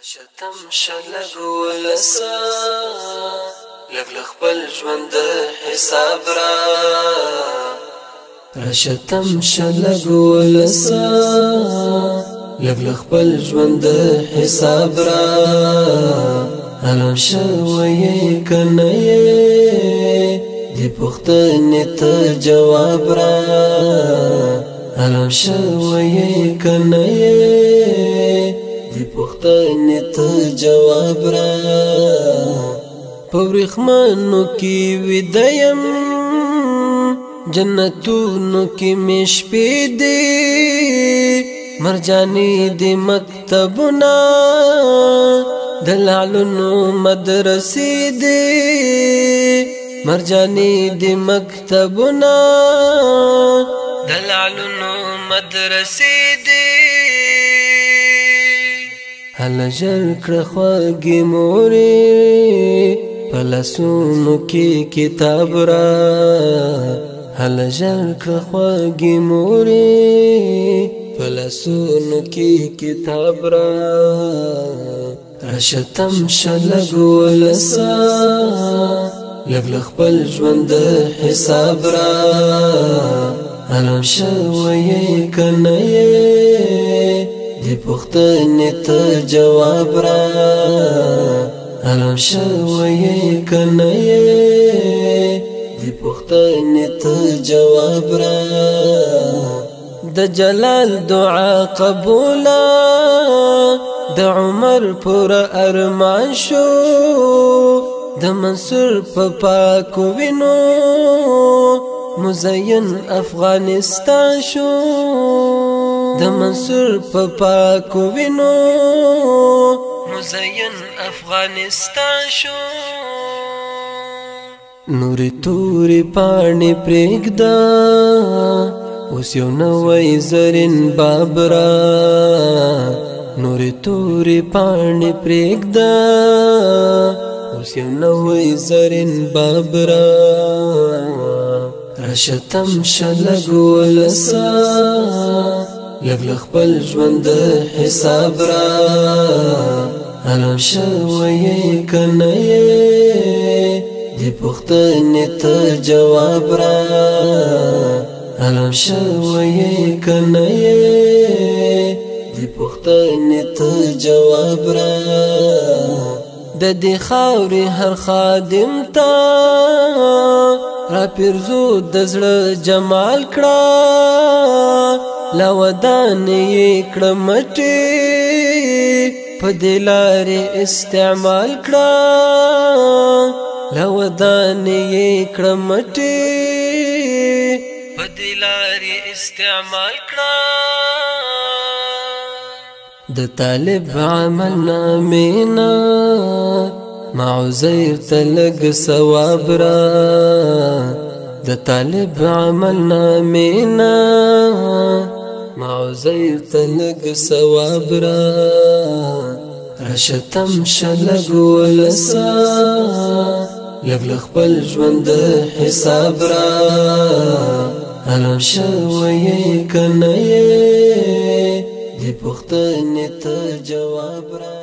شتم شلګ ولسا لګ خپل ژوند حساب را رشتم شلګ ولسا لګ خپل ژوند حساب را علم شوي کنه دی پختنه ته جواب را علم شوي کنه دی پختنه ته جواب را پورخمنو کی ودیم جنتونو کی مشپې دی مرجانی دی مکتبنا دلالونو مدرسې دی مرجانی دی مکتبنا دلالونو مدرسې دی هل جل کړه خوږې مورې پلسونو کې کتاب را هل جل کړه خوږې مورې پلسونو کې کتاب را رشتم شلګ ولسا لګ خپل ژوند حساب را علم شوي کنه دی پختنه ته جواب را علم شوي کنه دی پختنه ته جواب را د جلال دعا قبولا د عمر پر ارمان شو د منصور په پاکو وینو مزین افغانستان شو د منصور په پاکو وینو مزین افغانستان شو نوري توري پاڼې پرېږده اوس یو نوی زرین باب را نوري توري پاڼې پرېږده اوس یو نوی زرین باب را رشتم شلګ ولسا لګ خپل ژوند حساب را علم شوي کنه دی پختنه ته جواب را علم شوي کنه دی پختنه ته جواب را د دې خاورې هر خادم ته را پیرزو د زړه جمال کړه لا ودان یې کړه مټې په دې لارې استعمال کړه لا ودان یې کړه مټې په دې لارې استعمال کړه د طالب عمل نامینا معوزیر تلګ ثواب را د طالب عمل نامینا معوزیر تلګ ثواب را رشتم شلګ ولسا لګ خپل ژوند حساب را علم شوي کنه دی پختنه ته جواب را